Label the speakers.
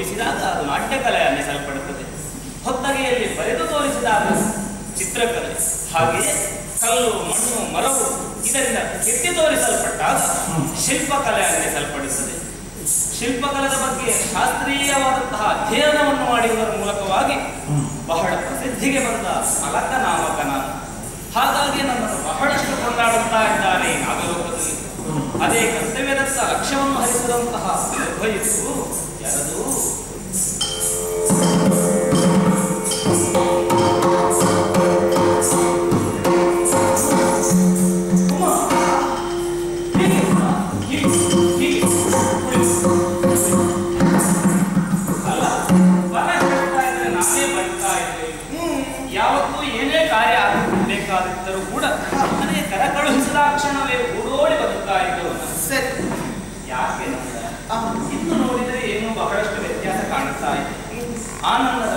Speaker 1: ತೋರಿಸಿದಾಗ ಅದು ನಾಟ್ಯಕಲೆ ಅನ್ನಿಸಲ್ಪಡುತ್ತದೆ. ಹೊತ್ತಗೆಯಲ್ಲಿ ಬರೆದು ತೋರಿಸಿದಾಗ ಚಿತ್ರಕಲೆ, ಹಾಗೆಯೇ ಕಲ್ಲು, ಮಣ್ಣು, ಮರವು ಇದರಿಂದ ಕೆತ್ತಿ ತೋರಿಸಲ್ಪಟ್ಟಾಗ ಶಿಲ್ಪಕಲೆ ಅನ್ನಿಸಲ್ಪಡುತ್ತದೆ. ಶಿಲ್ಪಕಲೆಯ ಬಗ್ಗೆ ಶಾಸ್ತ್ರೀಯವಾದಂತಹ ಅಧ್ಯಯನವನ್ನು ಮಾಡಿರುವುದರ ಮೂಲಕವಾಗಿ ಬಹಳ ಪ್ರಸಿದ್ಧಿಗೆ ಬಂದ ಫಲಕ ನಾಮಕನ. ಹಾಗಾಗಿ ನನ್ನನ್ನು ಬಹಳಷ್ಟು ಕೊಂಡಾಡುತ್ತಾ ಇದ್ದಾರೆ ನಾಗಲೋಕದಲ್ಲಿ. ಅದೇ ಕರ್ತವ್ಯದತ್ತ ಲಕ್ಷ್ಯವನ್ನು ಹರಿಸಿದಂತಹ ನಿರ್ಭಯಿಸು ಯಾರದು? ಯಾವತ್ತೂ ಏನೇ ಕಾರ್ಯ ಆಗಬೇಕಾದಿದ್ದರೂ ಕೂಡ ನನಗೆ ಕರ ಕಳುಹಿಸಿದ ಕ್ಷಣವೇ ಓಡೋಡಿ ಬದುಕ್ತಾ ಇದ್ದವು. ಸರಿ, ಯಾಕೆ ಇನ್ನು ನೋಡಿದರೆ ಏನೋ ಬಹಳಷ್ಟು ವ್ಯತ್ಯಾಸ ಕಾಣುತ್ತಾ ಇದೆ. ಆನಂದದ